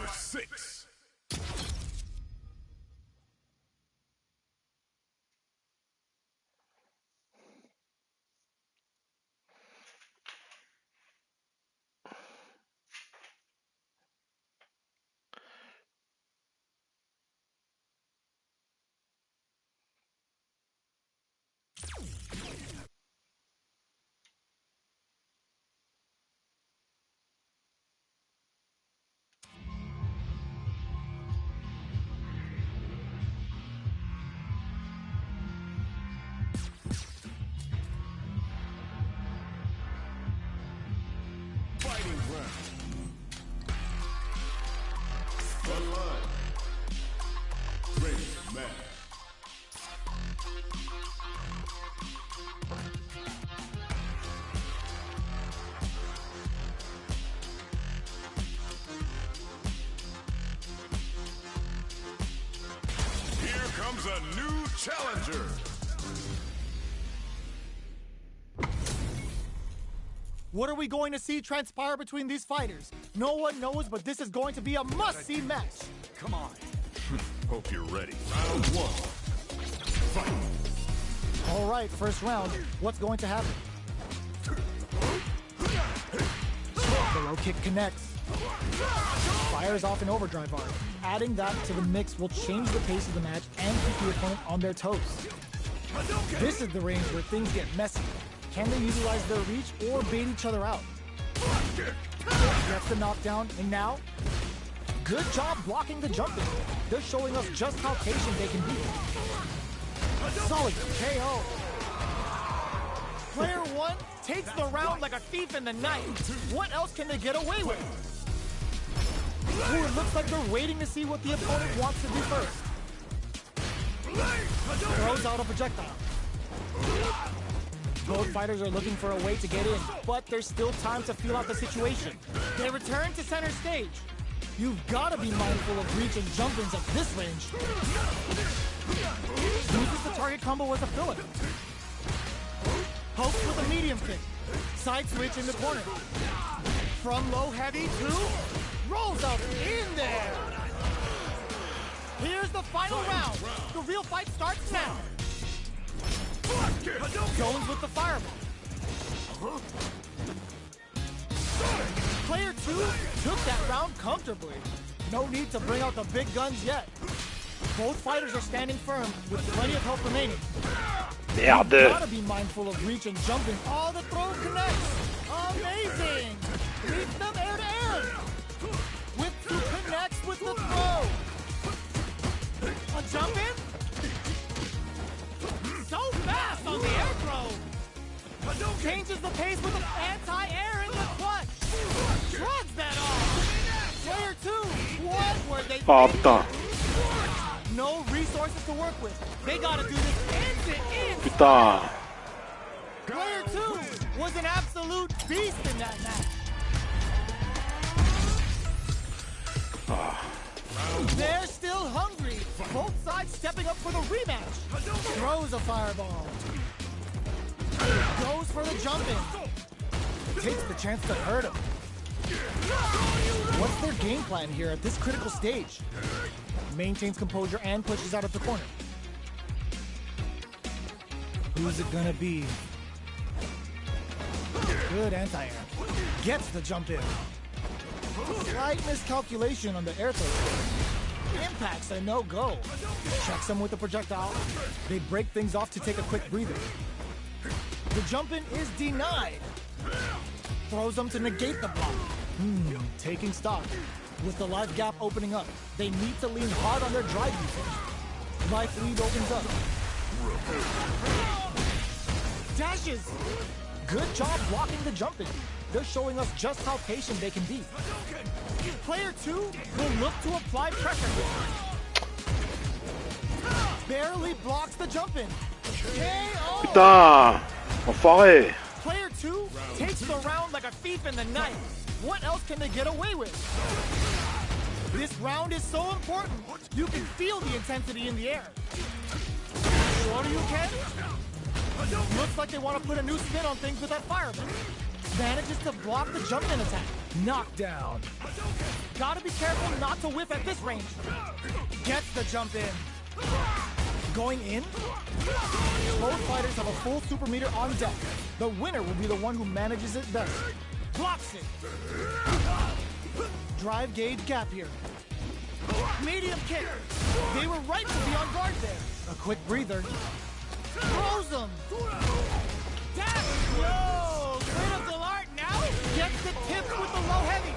Fighter 6. Fighting round. One line. Ready, match. Here comes a new challenger. What are we going to see transpire between these fighters? No one knows, but this is going to be a must-see match. Come on. Hope you're ready. Round one. Fight. All right, first round. What's going to happen? The low kick connects. Fires off an overdrive arm. Adding that to the mix will change the pace of the match and keep the opponent on their toes. This is the range where things get messy. Can they utilize their reach or bait each other out? Gets the knockdown, and now, good job blocking the jumping. They're showing us just how patient they can be. Solid KO. Player one takes the round like a thief in the night. What else can they get away with? Ooh, it looks like they're waiting to see what the opponent wants to do first. Throws out a projectile. Both fighters are looking for a way to get in, but there's still time to feel out the situation. They return to center stage. You've got to be mindful of reach and jump-ins at this range. Uses the target combo as a filler. Pokes with a medium kick. Side switch in the corner. From low heavy to rolls out in there. Here's the final round. The real fight starts now. Jones with the fireball. Player two took that round comfortably. No need to bring out the big guns yet. Both fighters are standing firm with plenty of health remaining. Merde. Gotta be mindful of reach and jumping. Oh, the throw connects. Amazing. Leads them air to air. With two connects with the throw. A jump in. So fast on the air throw. Changes the pace with an anti-air in the clutch. Shrugs that off. Player two, what were they putain. No resources to work with. They gotta do this end to end. Putain. Player two was an absolute beast in that match. They're still hungry. Both sides stepping up for the rematch. Throws a fireball. Goes for the jump in. Takes the chance to hurt him. What's their game plan here at this critical stage? Maintains composure and pushes out of the corner. Who's it gonna be? Good anti-air. Gets the jump in. Slight miscalculation on the air throw. Impacts a no-go. Checks him with the projectile. They break things off to take a quick breather. The jump-in is denied. Throws them to negate the block. Taking stock. With the life gap opening up, they need to lean hard on their drive usage. Life lead opens up. Dashes. Good job blocking the jump-in. They're showing us just how patient they can be. Player two will look to apply pressure. Barely blocks the jump-in. KO. Putain. Enfoiré. Player two takes the round like a thief in the night. What else can they get away with? This round is so important. You can feel the intensity in the air. Sure you can? Looks like they want to put a new spin on things with that fireball. Manages to block the jump in attack. Knockdown. Gotta be careful not to whiff at this range. Gets the jump in. Going in. Both fighters have a full super meter on deck. The winner will be the one who manages it best. Blocks it. Drive gauge gap here. Medium kick. They were right to be on guard there. A quick breather. Throws them. Dash. Yo, rid of the art now. Gets the tips with the low heavy.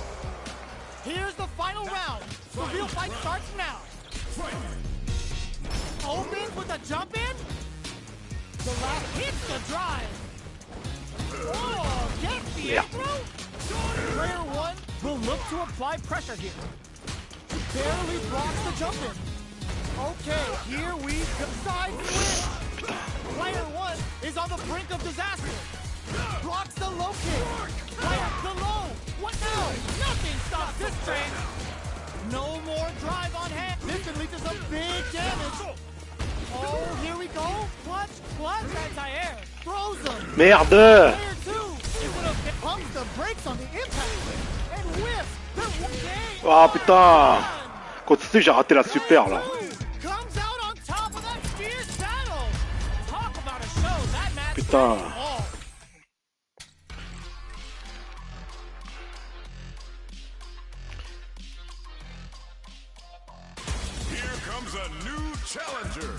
Here's the final round. The real fight starts now. Opens with a jump in. The last hits the drive. Oh, gets the air throw. Player one will look to apply pressure here. Barely blocks the jump in. Okay, here we go. Side switch. Player one is on the brink of disaster. Blocks the low kick. Player the low. What now? Nothing stops this train. No more drive on hand. This could lead to some big damage. Oh, here we go. Clutch, anti-air. Throws them. Merde. Player two is gonna pumps the brakes on the impact and whiffs. Ah putain. Continue, j'ai raté la super là. Comes out on top of that fierce battle. Talk about a show. That match. Putain. Here comes a new challenger.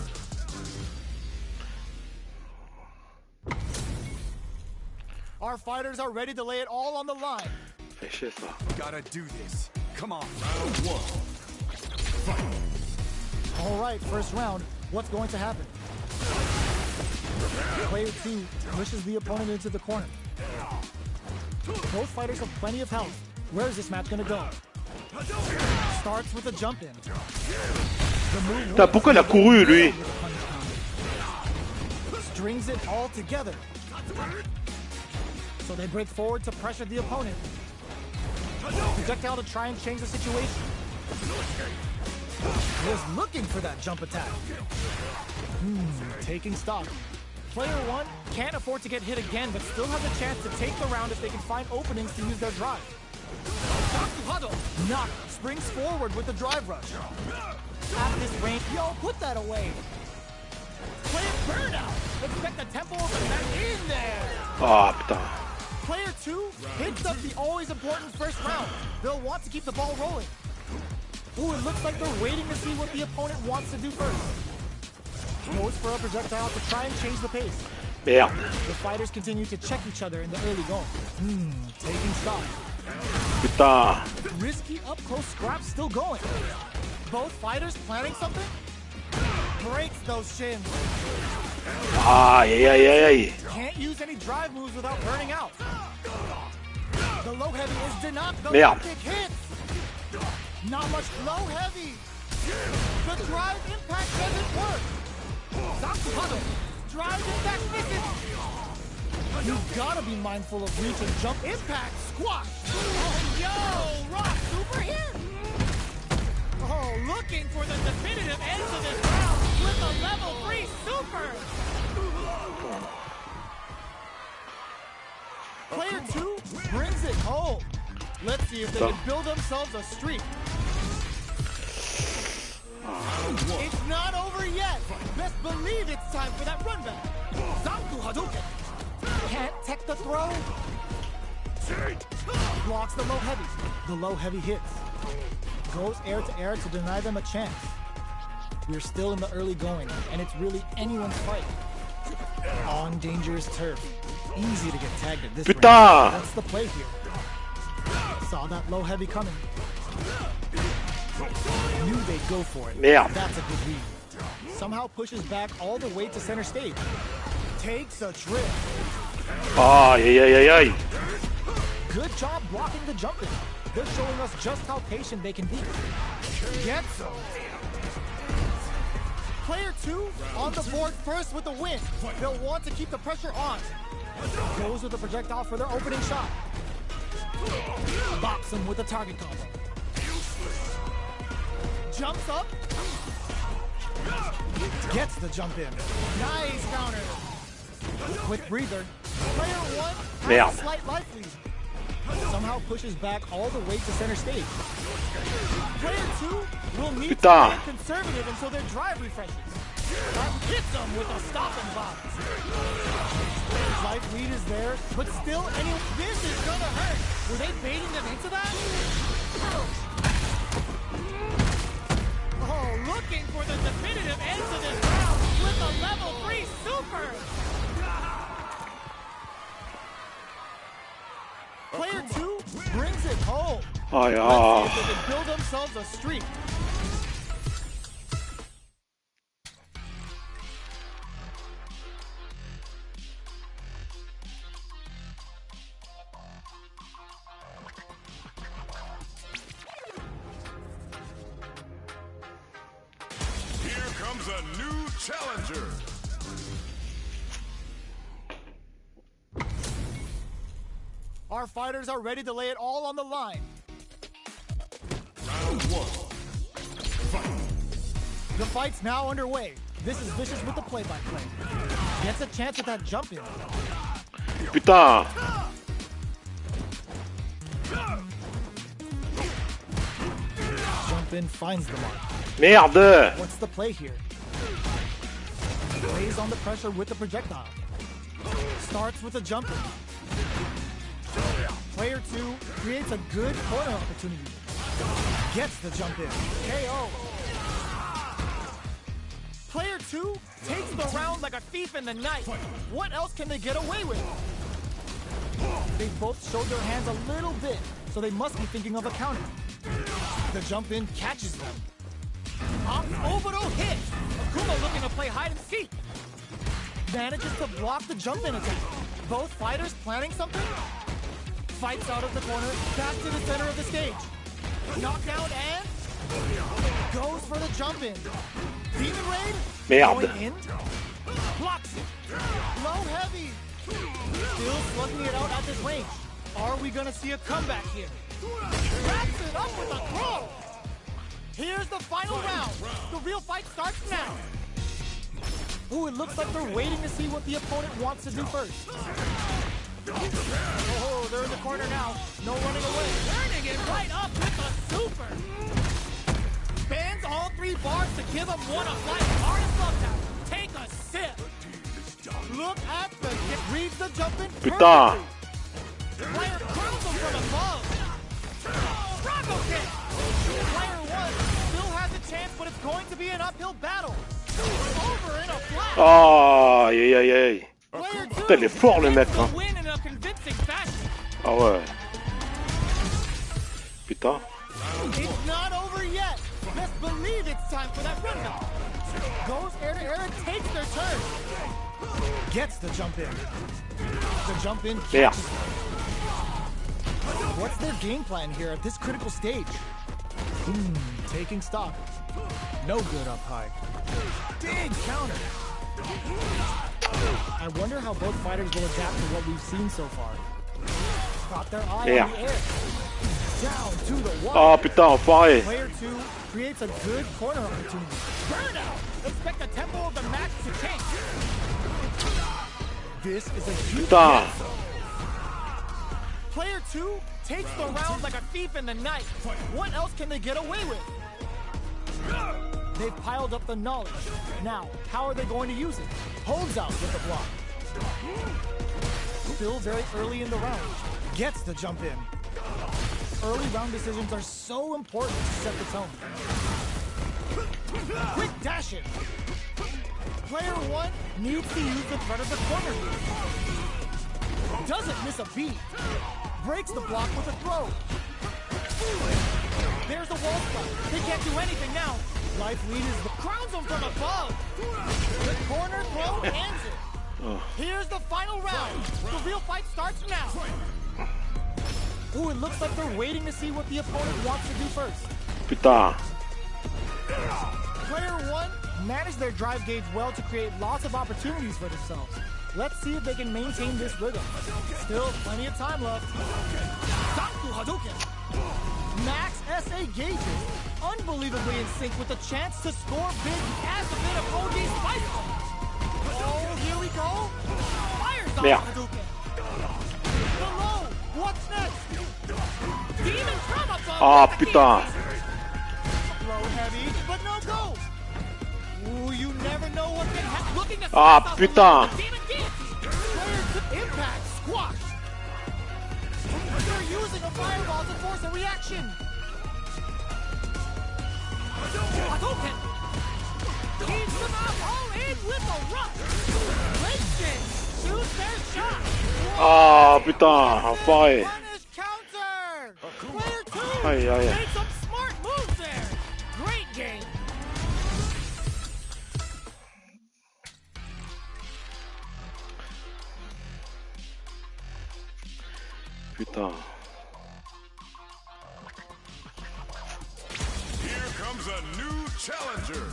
Our fighters are ready to lay it all on the line. Fais chier ça. Gotta do this. Come on. Round one. Fight. All right, first round. What's going to happen? Player two pushes the opponent into the corner. Both fighters have plenty of health. Where is this match going to go? Starts with a jump in. Putain, pourquoi il a couru lui? Strings it all together. So they break forward to pressure the opponent. Projectile to try and change the situation. Was looking for that jump attack. Taking stock. Player one can't afford to get hit again, but still has a chance to take the round if they can find openings to use their drive. Knock springs forward with the drive rush. At this range, yo, put that away. Player burnout. Expect the tempo of the match in there. Ah putain. Player two hits up the always important first round. They'll want to keep the ball rolling. Ooh, it looks like they're waiting to see what the opponent wants to do first. Goes for a projectile to try and change the pace. Merde. The fighters continue to check each other in the early going. Taking stock. Putain. Risky up-close scraps still going. Both fighters planning something? Breaks those shins. Aïe aïe aïe aïe. Can't use any drive moves without burning out. The low heavy is denied. The Merde. kick hits. Not much low heavy. The drive impact doesn't work. Drive impact misses. You've gotta be mindful of reach and jump impact. Squash. Oh, yo, rock super hit. Oh, looking for the definitive end to this round with a level 3 super. Player two brings it home. Let's see if they can build themselves a streak. It's not over yet. Best believe it's time for that run back. Zanku Hadouken. Can't tech the throw. Blocks the low heavy. The low heavy hits. Goes air to deny them a chance. We're still in the early going, and it's really anyone's fight. On dangerous turf. Easy to get tagged at this range. Putain! That's the play here. Saw that low heavy coming. Knew they'd go for it. Merde. That's a good read. Somehow pushes back all the way to center stage. Takes a trip. Aïe aïe aïe aïe. Good job blocking the jump in. They're showing us just how patient they can be. Gets them. Player two on the board first with the win. They'll want to keep the pressure on. Goes with the projectile for their opening shot. Box him with a target combo. Jumps up. Gets the jump in. Nice counter. Quick breather. Player 1 has Merde. a slight life lead. Somehow pushes back all the way to center stage. Player 2 will need to Putain. remain conservative until their drive refreshes. That hits them with a stop and box. Life lead is there, but still, this is gonna hurt. Were they baiting them into that? Oh, looking for the definitive end to this round with a level 3 super. Player 2 brings it home. 아, Let's see 야. if they can build themselves a streak. Here comes a new challenger. Our fighters are ready to lay it all on the line. Round 1. Fight. The fight's now underway. This is Vicious with the play-by-play. Gets a chance at that jump in. Putain. Jump in finds the mark. Merde. What's the play here? Lays on the pressure with the projectile. Starts with a jump in. Player 2 creates a good corner opportunity. Gets the jump in. KO. Player 2 takes the round like a thief in the night. What else can they get away with? They both showed their hands a little bit, so they must be thinking of a counter. The jump in catches them. Orbital hit. Akuma looking to play hide and seek. Manages to block the jump in attack. Both fighters planning something? Fights out of the corner, back to the center of the stage. Knockdown and goes for the jump in. Demon Raid Merde. going in. Blocks it. Low heavy. Still slugging it out at this range. Are we gonna see a comeback here? Wraps it up with a throw. Here's the final round. The real fight starts now. Ooh, it looks like they're waiting to see what the opponent wants to do first. Oh, they're in the corner now. No running away. Turning it right up with a super. Bans all 3 bars to give him one of life's hardest love towers. Take a sip. Look at the hit. Reads the jump in Putain. perfectly. Player crowns him from above. Bravo kick. Player 1 still has a chance, but it's going to be an uphill battle. Over in a flash. Ah, aïe aïe aïe. Player 2 Putain, il est fort le mec, gets hein. the win in a convincing fashion. Ah ouais. Putain. It's not over yet. Best believe it's time for that rundown. Goes air to air and takes their turn. Gets the jump in. The jump in Yeah. catches them. What's their game plan here at this critical stage? Taking stock. No good up high. Big counter. I wonder how both fighters will adapt to what we've seen so far. Got their eye Yeah. on the air. Down to the wall. Ah putain, enfoiré. Player 2 creates a good corner opportunity. Burnout! Expect the tempo of the match to change. This is a huge Putain. hit. Player 2 takes the round like a thief in the night. What else can they get away with? They've piled up the knowledge. Now, how are they going to use it? Holds out with the block. Still very early in the round. Gets the jump in. Early round decisions are so important to set the tone. Quick dash in. Player 1 needs to use the threat of the corner here. Doesn't miss a beat. Breaks the block with a throw. There's the wall spot. They can't do anything now. Life lead is the crowns them from above. The corner throw ends it. Here's the final round. The real fight starts now. Ooh, it looks like they're waiting to see what the opponent wants to do first. Putain. Player 1 managed their drive gauge well to create lots of opportunities for themselves. Let's see if they can maintain this rhythm. Still plenty of time left. Daku Hadouken. Max SA gauges. Unbelievably in sync with a chance to score big as a bit of OG Spice. Oh, here we go. Fires off Merde. Hadouken. Ah putain. Low heavy, but no go. Ooh, you never know what can happen. Looking at Ah putain. Impact squash. They're using a fireball to force a reaction. Hadouken. Keeps them out all in with a rush. Winston shoots their shot. Ah putain, enfoiré. Punish counter. Player 2 Aïe aïe. made some smart moves there. Great game. Putain. Here comes a new challenger.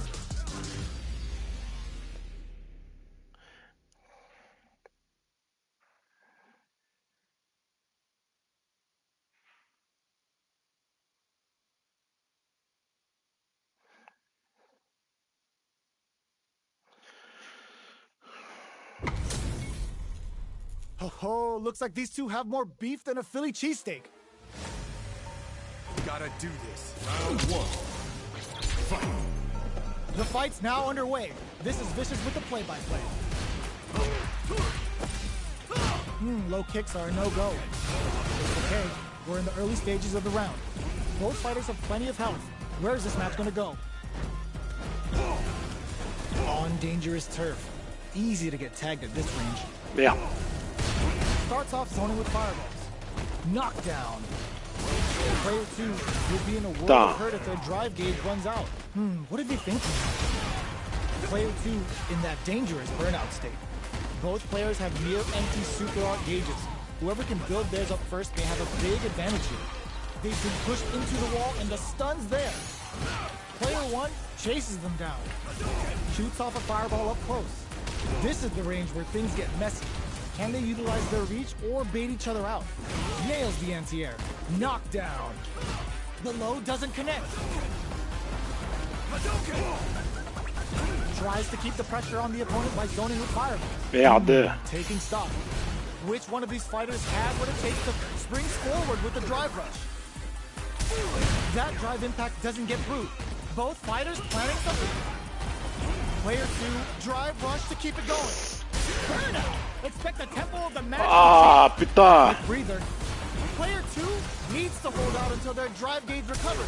Oh, looks like these two have more beef than a Philly cheesesteak. Gotta do this. Round 1. Fight. The fight's now underway. This is Vicious with the play-by-play. Low kicks are a no-go. Okay, we're in the early stages of the round. Both fighters have plenty of health. Where is this match gonna go? On dangerous turf. Easy to get tagged at this range. Merde. Starts off zoning with fireballs. Knockdown. Player 2 will be in a world of hurt if their drive gauge runs out. What are they thinking? Player 2 in that dangerous burnout state. Both players have near empty super art gauges. Whoever can build theirs up first may have a big advantage here. They've been pushed into the wall and the stun's there. Player 1 chases them down. Shoots off a fireball up close. This is the range where things get messy. Can they utilize their reach or bait each other out? Nails the anti-air. Knockdown. The low doesn't connect. Tries to keep the pressure on the opponent by zoning with fireballs. Merde. Taking stock. Which one of these fighters has what it takes to spring forward with the drive rush? That drive impact doesn't get through. Both fighters planning something? Player 2, drive rush to keep it going. Burnout! Expect the tempo of the match. Ah putain. Quick breather. Player 2 needs to hold out until their drive gauge recovers.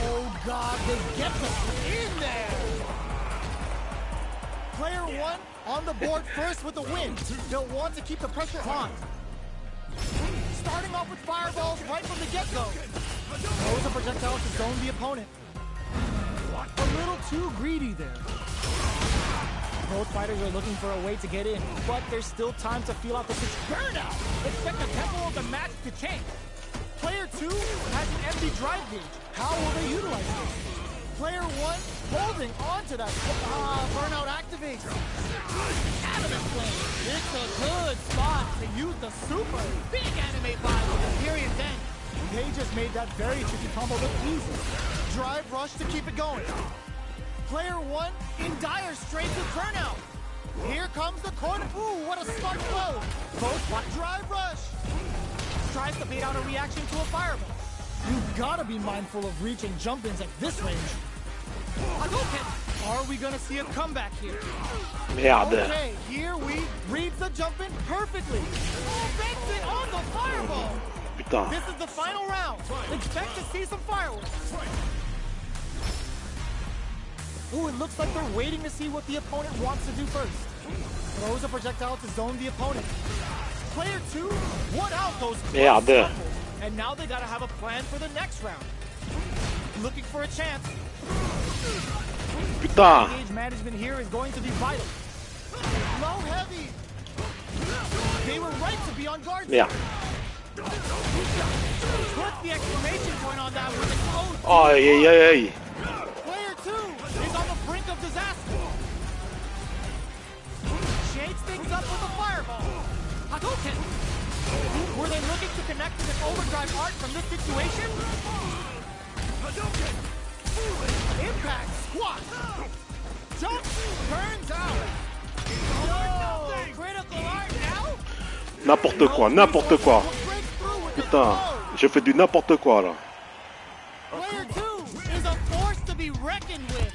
Oh god, they get them in there! Player 1 on the board first with the win. They'll want to keep the pressure on. Starting off with fireballs right from the get-go. Throws a projectile to zone the opponent. A little too greedy there. Both fighters are looking for a way to get in, but there's still time to feel out the burnout. Expect the tempo of the match to change. Player 2 has an empty drive gauge. How will they utilize it? Player 1 holding on to that. Burnout activates. Adamant flame. It's a good spot to use the super big anime vibe with the period's end. They just made that very tricky combo look easy. Drive rush to keep it going. Player 1 in dire straits with burnout. Here comes the corner. Ooh, what a smart flow. Both drive rush. Tries to bait out a reaction to a fireball. You've got to be mindful of reach and jump-ins at this range. Are we going to see a comeback here? Merde. Okay, here we read the jump-in perfectly. Benson on the fireball. Putain. This is the final round. Expect to see some fireworks. Ooh, it looks like they're waiting to see what the opponent wants to do first. Throws a projectile to zone the opponent. Player 2, what out those Merde. and now they gotta have a plan for the next round. Looking for a chance. Putain. Gauge management here is going to be vital. Low heavy. They were right to be on guard. Merde. Put the exclamation point on that with a close. Aïe aïe aïe aïe. Player 2 is on the brink of disaster. Shakes things up with a fireball. Hadouken! Were they looking to connect with an overdrive art from this situation? Hadouken! Impact squat! Jump turns out! No! Critical art now? N'importe quoi, n'importe quoi. Putain, je fais du n'importe quoi là. Player 2 is a force to be reckoned with.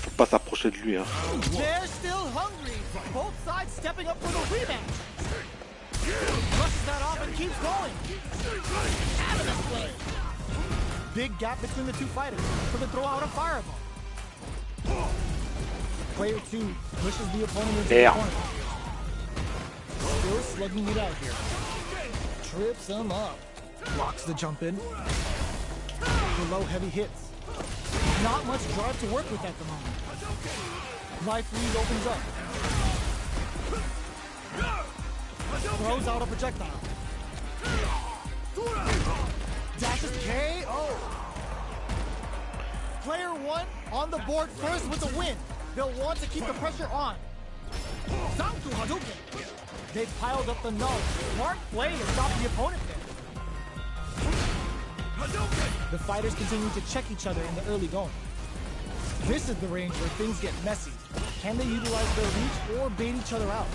Faut pas s'approcher de lui, hein. They're still hungry. Both sides stepping up for the rematch. Rushes that off and keeps going. Adamant play. Big gap between the two fighters. So they throw out a fireball. Player 2 pushes the opponent into the corner. Still slugging it out here. Trips him up. Blocks the jump in. The low heavy hits. Not much drive to work with at the moment. Life lead opens up. Throws out a projectile. Dashes KO. Player 1 on the board first with the win. They'll want to keep the pressure on. Zanku Hadouken. They've piled up the knowledge. Smart play to stop the opponent there. The fighters continue to check each other in the early going. This is the range where things get messy. Can they utilize their reach or bait each other out?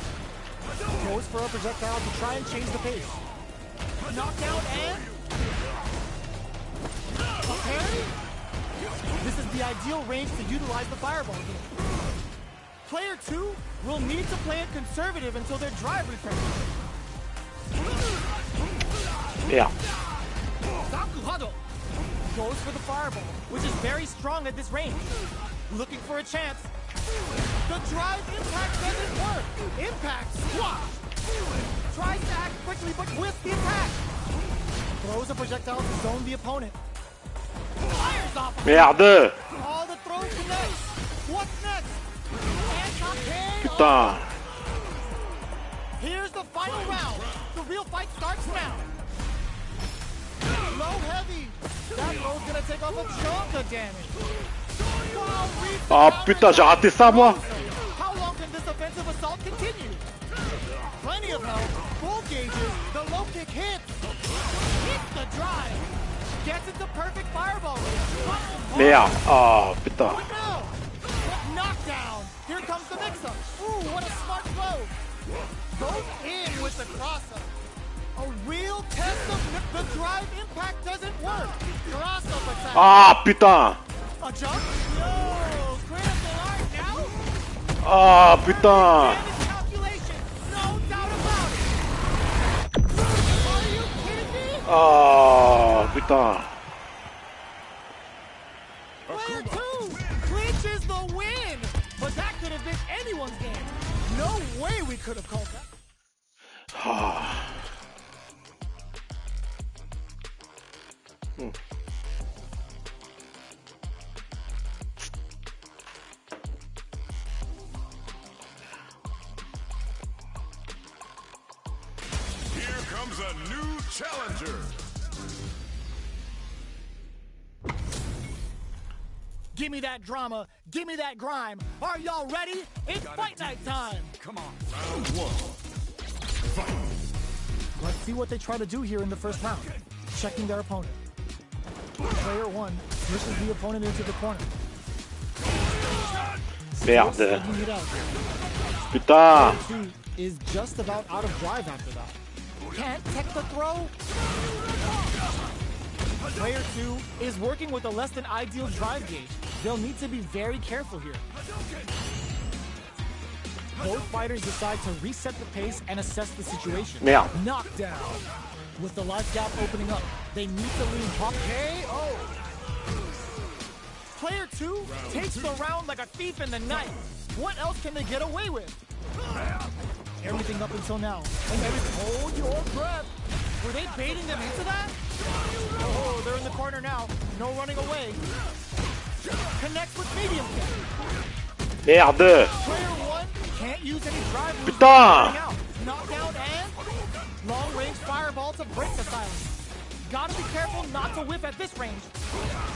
Goes for a projectile to try and change the pace. Knockdown and... a parry? This is the ideal range to utilize the fireball game. Player 2 will need to play it conservative until their drive refreshes. Yeah. Sakuhado goes for the fireball, which is very strong at this range. Looking for a chance. The drive impact doesn't work. Impact squash. Tries to act quickly, but whiffs the attack. Throws a projectile to zone the opponent. Fires off. Merde. All the throws connect. What's next? Putain. Here's the final round. The real fight starts now. Low heavy. That throw's gonna take off a chunk of damage. Ah putain, j'ai raté ça moi. How long can this offensive assault continue? Plenty of health. Full gauges. The low kick hits. Hits the drive. Gets into perfect fireball range. Merde. Ah putain. Knockdown. Here comes the mix-up. Ooh, what a smart throw. Goes in with the cross-up. A real test of the drive impact doesn't work. Cross-up attack. Ah putain. A jump? No. Critical art now. Ah putain. Calculation. No doubt about it. Are you kidding me? Ah putain. Player 2 clinches the win. But that could have been anyone's game. No way we could have called that. Ah. Here comes a new challenger. Give me that drama. Give me that grime. Are y'all ready? It's fight night time. Come on. Round 1. Fight. Let's see what they try to do here in the first round. Checking their opponent. Player 1 pushes the opponent into the corner. Merde. Putain. Player 2 is just about out of drive after that. Can't tech the throw. Player 2 is working with a less than ideal drive gauge. They'll need to be very careful here. Both fighters decide to reset the pace and assess the situation. Merde. Knockdown. With the life gap opening up, they need to lean pop KO. Player 2 takes the round like a thief in the night. What else can they get away with? Everything up until now. And there is hold your breath. Were they baiting them into that? Oh, they're in the corner now. No running away. Connects with medium kick. Merde. Player 1 can't use any drive moves. Putain. Knockdown and long range fireball to break the silence. Gotta be careful not to whiff at this range.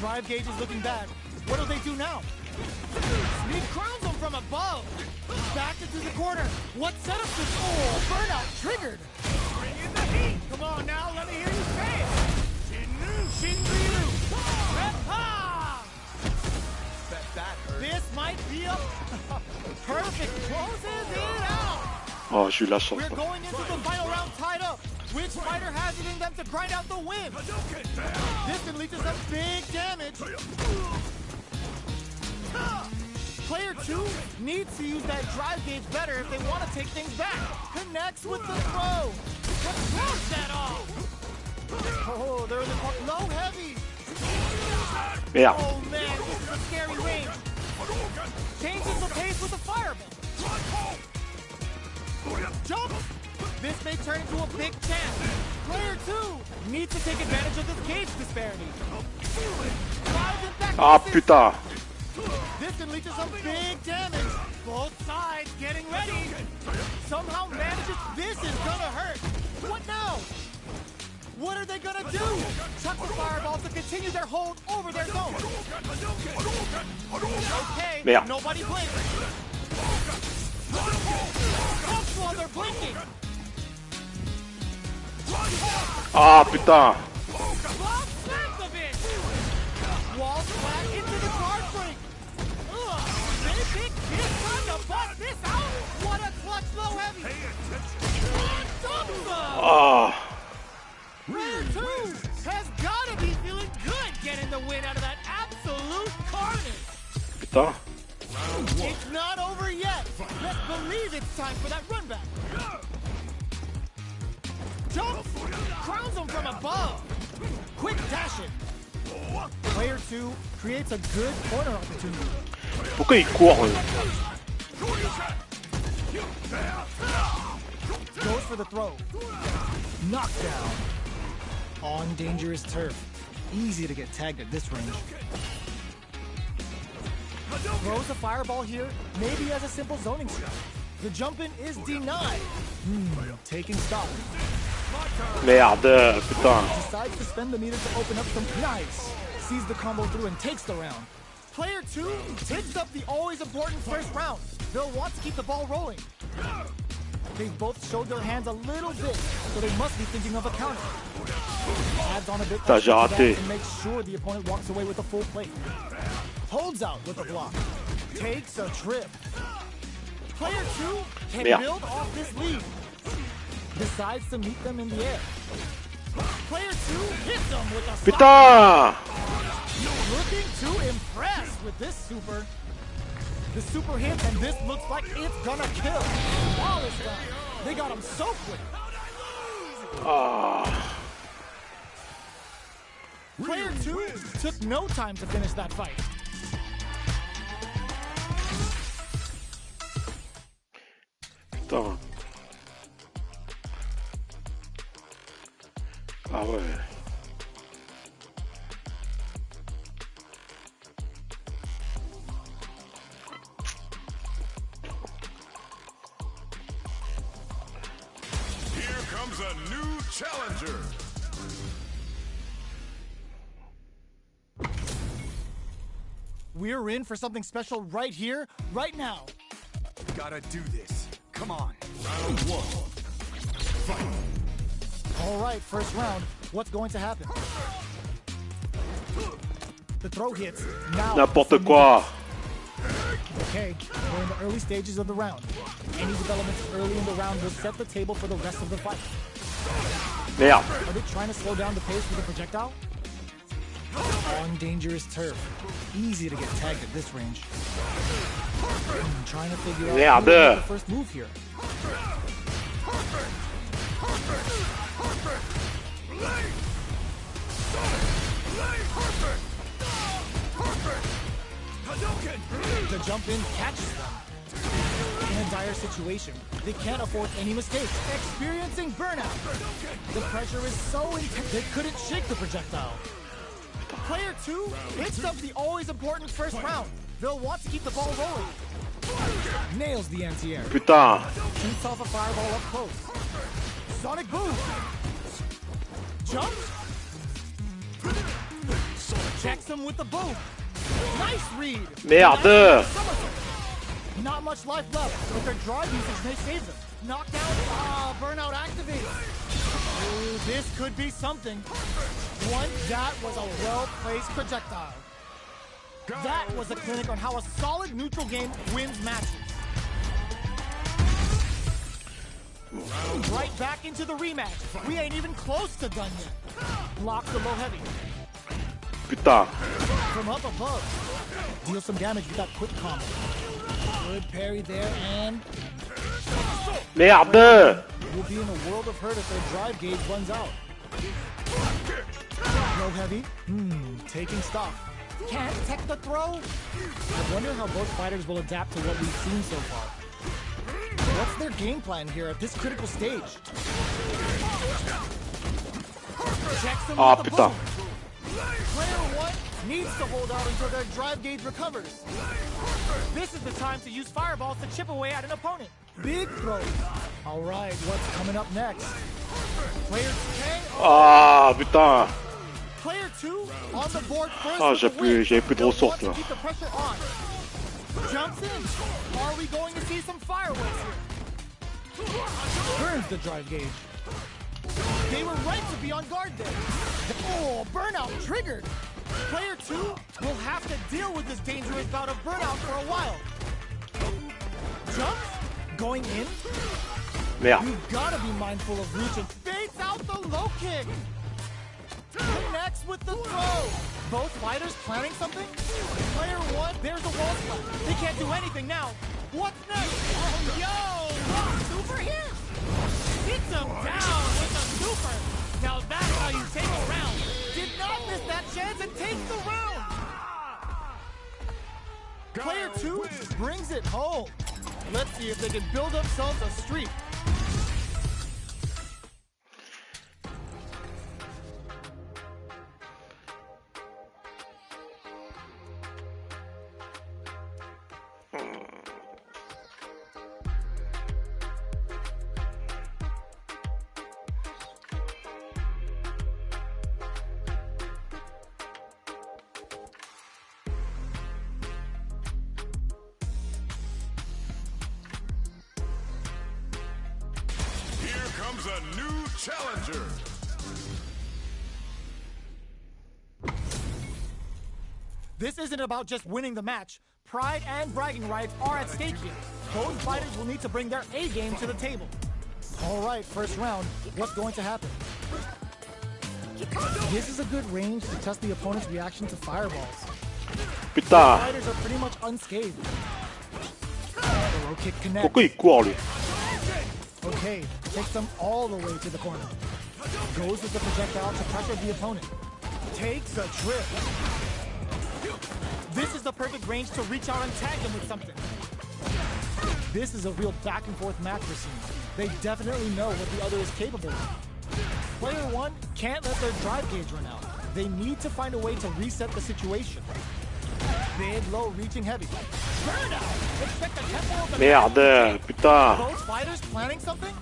Drive gauge is looking bad. What do they do now? He crowns them from above. Back into the corner. What setup this? Oh, burnout triggered. Bring in the heat. Come on now, let me hear you say it. Shinryu. This might be a perfect closes it out. Oh, j'ai eu la chance. We're going into the final round tied up. Which fighter has it in them to grind out the win? This can lead to some big damage. Player 2 needs to use that drive gauge better if they want to take things back. Connects with the throw. But throws that off. Oh, they're in the low heavy. Yeah. Oh man, this is a scary range. Changes the pace with the fireball. Jump! This may turn into a big chance. Player 2 needs to take advantage of this gauge disparity. Ah putain. This can lead to some big damage. Both sides getting ready. Somehow manages. This is gonna hurt. What now? What are they gonna do? Chuck the fireball to continue their hold over their zone. Okay, Merde. nobody blinks. Jumps while they're blinking. Ah putain. Block smack the bitch. Wall flat into the guard break. Big kid trying to bust this out. What a clutch low heavy. Ah. Player 2 has gotta be feeling good getting the win out of that absolute carnage. Putain. It's not over yet. Let's believe it's time for that run back. Jump! Crowns him from above. Quick dash it. Player 2 creates a good corner opportunity. Pourquoi il court? Goes for the throw. Knockdown. On dangerous turf. Easy to get tagged at this range. Throws a fireball here, maybe as a simple zoning strat. The jump in is denied. Taking stock. Merde, putain. Decides to spend the meter to open up some nice. Sees the combo through and takes the round. Player 2 takes up the always important first round. They'll want to keep the ball rolling. They've both showed their hands a little bit, so they must be thinking of a counter. Adds on a bit extra to that to make sure the opponent walks away with a full plate. Holds out with a block. Takes a trip. Player 2 can build off this lead. Decides to meet them in the air. Player 2 hits them with a Putain! Looking to impress with this super. The super hit, and this looks like it's gonna kill. Flawless round. They got him so quick. Player 2 took no time to finish that fight. Putain. Ah ouais. Here comes a new challenger. We're in for something special right here, right now. Gotta do this. Come on. Round 1. Fight. All right, first round. What's going to happen? The throw hits. Now. N'importe quoi. Okay, we're in the early stages of the round. Any developments early in the round will set the table for the rest of the fight. Merde. Are they trying to slow down the pace with a projectile? On dangerous turf. Easy to get tagged at this range. Trying to figure out who will make the first move here. The jump in catches them. In a dire situation, they can't afford any mistakes. Experiencing burnout. The pressure is so intense, they couldn't shake the projectile. Player 2 hits up the always important first round. They'll want to keep the ball rolling. Nails the anti-air. Putain. Shoots off a fireball up close. Sonic boom. Jumps. Checks him with the boom. Nice read. Merde. Not much life left, but their drive usage may save them. Knockdown. Burnout activates. Ooh, this could be something. That was a well-placed projectile. That was a clinic on how a solid neutral game wins matches. Right back into the rematch. We ain't even close to done yet. Block the low heavy. Putain. From up above. Deal some damage with that quick combo. Good parry there and... Merde. We'll be in a world of hurt if their drive gauge runs out. Low heavy. Taking stock. Can't tech the throw. I wonder how both fighters will adapt to what we've seen so far. What's their game plan here at this critical stage? Ah, putain. Player 1 needs to hold out until their drive gauge recovers. This is the time to use fireballs to chip away at an opponent. Big throw. All right, what's coming up next? Player 10. Ah, putain. Player 2 on the board first. Ah, j'avais plus de ressources là. Keep the pressure on. Jumps in. Are we going to see some fireworks here? Burns the drive gauge. They were right to be on guard there. Oh, burnout triggered. Player 2 will have to deal with this dangerous bout of burnout for a while. Jumps, going in. Merde. You've got to be mindful of reaching. Baits out the low kick. Connects with the throw. Both fighters planning something? Player 1, there's a wall spot. They can't do anything now. What's next? Oh, yo! Super here! Hits him down with a super. Now that's how you take a round. Did not miss that chance and takes the round. Player 2 brings it home. Let's see if they can build themselves a streak. Comes a new challenger. This isn't about just winning the match. Pride and bragging rights are at stake here. Both fighters will need to bring their A game to the table. All right, first round. What's going to happen? This is a good range to test the opponent's reaction to fireballs. Putain. Both fighters are pretty much unscathed. The low kick connects. Pourquoi il court lui? Okay, takes them all the way to the corner. Goes with the projectile to pressure the opponent. Takes a trip. This is the perfect range to reach out and tag them with something. This is a real back and forth match we're seeing. They definitely know what the other is capable of. Player 1 can't let their drive gauge run out. They need to find a way to reset the situation. Mid, low, reaching heavy. Burnout! Expect the tempo of the Merde, putain. Both fighters planning something?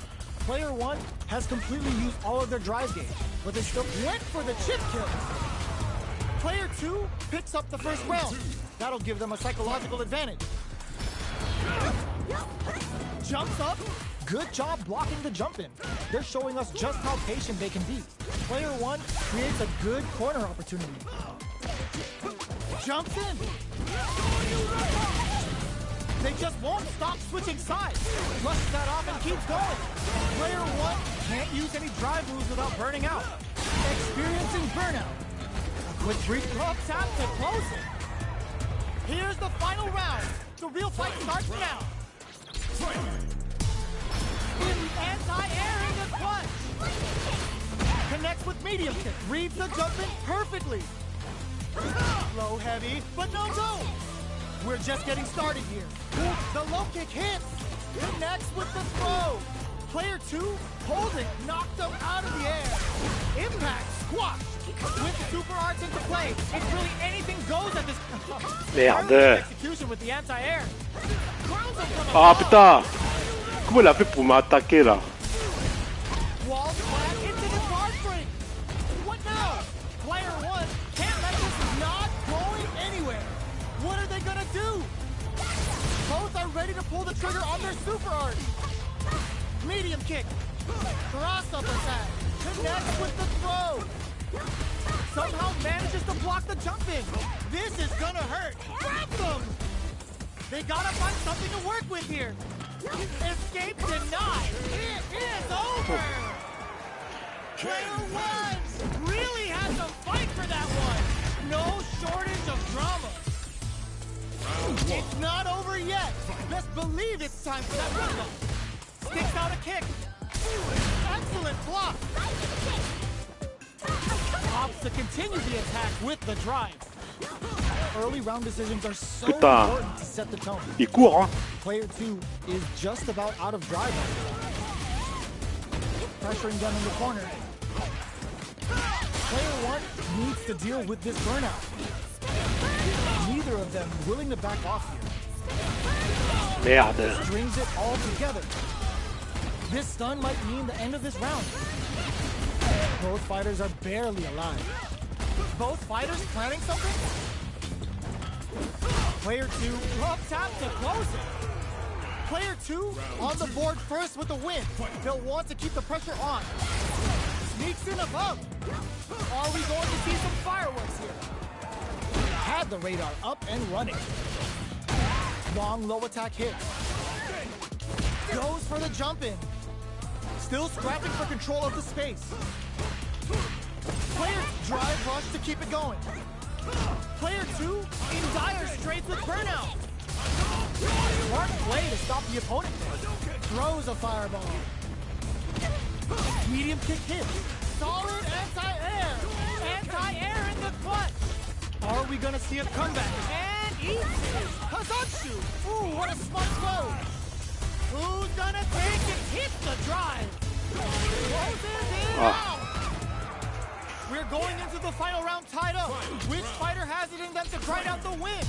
Player 1 has completely used all of their drive gauge, but they still went for the chip kill. Player 2 picks up the first round. That'll give them a psychological advantage. Jumps up. Good job blocking the jump in. They're showing us just how patient they can be. Player 1 creates a good corner opportunity. Jumps in. They just won't stop switching sides. Flushes that off and keeps going. Player 1 can't use any drive moves without burning out. Experiencing burnout. A quick brief club tap to close it. Here's the final round. The real fight starts now. In the anti-air in the clutch. Connects with medium kick. Reads the jump in perfectly. Low heavy, but no. We're just getting started here. The low kick hits. Connects with the throw. Player 2 holds it, knocked him out of the air. Impact squash. With super arts into play, it's really anything goes at this. Merde. Execution with the anti-air. Ah putain. Comment il a fait pour m'attaquer là? Wall flat into the guard break. What now? Player 1 can't let this not going anywhere. What are they gonna do? Both are ready to pull the trigger on their super art. Medium kick. Cross uppercut. Connects with the throw. Somehow manages to block the jump in. This is gonna hurt. Grab them. They gotta find something to work with here. Escape denied. It is over. Player one really had to fight for that one. No shortage of drama. It's not over yet. Best believe it's time for that run. Sticks out a kick. Excellent block. Opts to continue the attack with the drive. Early round decisions are so important to set the tone. Il court, hein. Player 2 is just about out of drive. Pressuring them in the corner. Player 1 needs to deal with this burnout. Neither of them willing to back off here. Merde. Strings it all together. This stun might mean the end of this round. Both fighters are barely alive. Both fighters planning something? Player 2 up tap to close it. Player 2 on the board first with the win. They'll want to keep the pressure on. Sneaks in above. Are we going to see some fireworks here? Had the radar up and running. Long low attack hit. Goes for the jump in. Still scrapping for control of the space. Player drive rush to keep it going. Player 2 in dire straits with burnout. Smart play to stop the opponent there. Throws a fireball. Medium kick hit. Solid anti-air. Anti-air in the clutch. Are we gonna see a comeback? And eats it. Hazatsu. Ooh, what a smart throw. Who's gonna take it? Hits the drive. Closes it out. We're going into the final round tied up. Which fighter has it in them to grind out the win?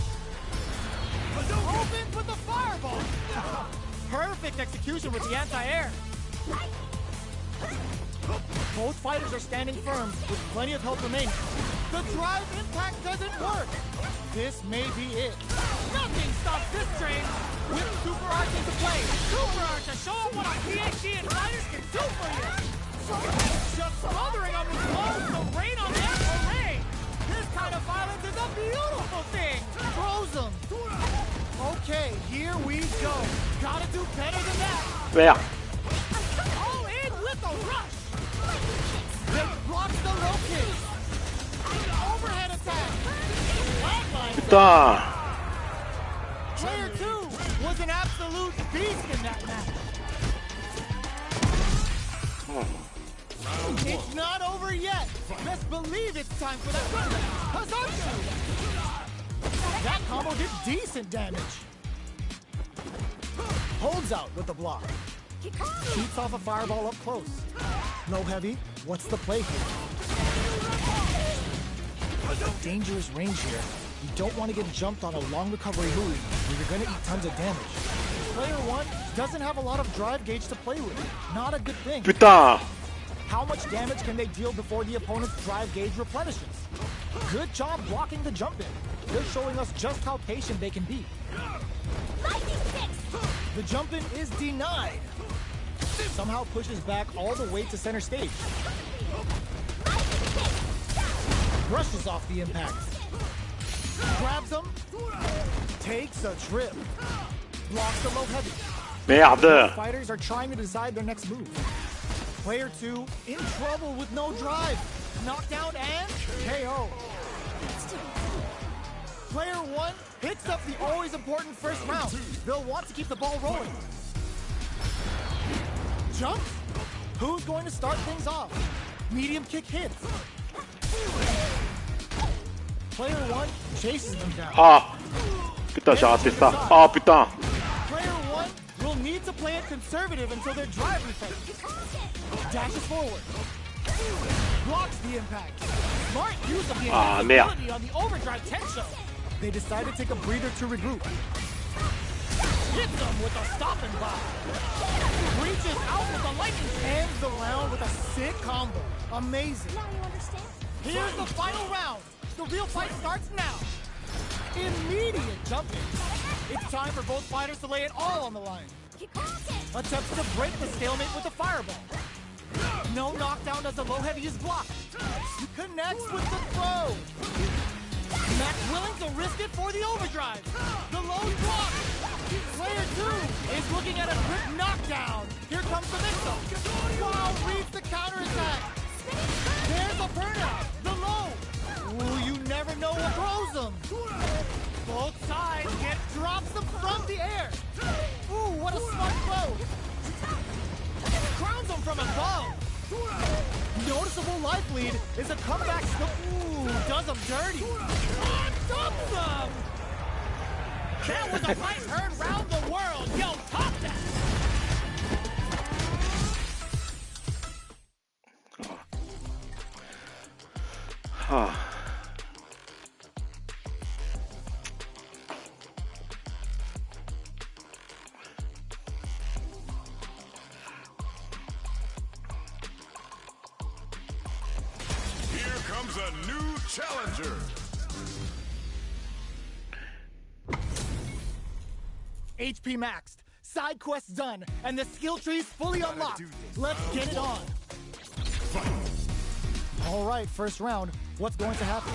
Opens with the fireball. Perfect execution with the anti-air. Both fighters are standing firm with plenty of health remaining. The drive impact doesn't work. This may be it. Nothing stops this train. With Super Arch into play. Super Arch to show them what our PhD and fighters can do for you. Just smothering on his blows to rain on that parade. This kind of violence is a beautiful thing. Throws him. Okay, here we go. Gotta do better than that. Merde. All in with the rush. They blocks the low kick. Overhead attack. Flatline. Putain. Player 2 was an absolute beast in that match. It's not over yet. Best believe it's time for that run. Hazatsu. That combo did decent damage. Holds out with the block. Shoots off a fireball up close. Low heavy. What's the play here? Dangerous range here. You don't want to get jumped on a long recovery move where you're going to eat tons of damage. Player 1 doesn't have a lot of drive gauge to play with. Not a good thing. Putain. How much damage can they deal before the opponent's drive gauge replenishes? Good job blocking the jump in. They're showing us just how patient they can be. The jump in is denied. Somehow pushes back all the way to center stage. Brushes off the impact. Grabs him. Takes a trip. Blocks the low heavy. Merde. Fighters are trying to decide their next move. Player 2 in trouble with no drive. Knockdown and KO. Player 1 picks up the always important first round. They'll want to keep the ball rolling. Jumps? Who's going to start things off? Medium kick hits. Player 1 chases them down. Ah. Putain, j'ai raté ça. Ah, putain. Player 1 will need to play it conservative until their drive refreshes. Dashes forward. Blocks the impact. Smart use of the invincibility on the overdrive tension. They decide to take a breather to regroup. Hits them with a stop and block. Reaches out with a lightning. Ends the round with a sick combo. Amazing. Now you understand? Here's the final round. The real fight starts now. Immediate jumping. It's time for both fighters to lay it all on the line. Attempts to break the stalemate with a fireball. No knockdown as the low heavy is blocked. Connects with the throw. Max willing to risk it for the overdrive. The low drop. Player 2 is looking at a quick knockdown. Here comes the mix-up. Wow, reads the counterattack. There's a burnout. The low. Ooh, you never know what throws them. Both sides get drops them from the air. Ooh, what a smart throw. Crowns them from above. Noticeable life lead is a comeback. Ooh, does them dirty. Dumps them. That was a fight heard round the world. Yo, top that. Here comes a new challenger. HP maxed, side quests done, and the skill tree's fully unlocked. Let's get it on. All right, first round. What's going to happen?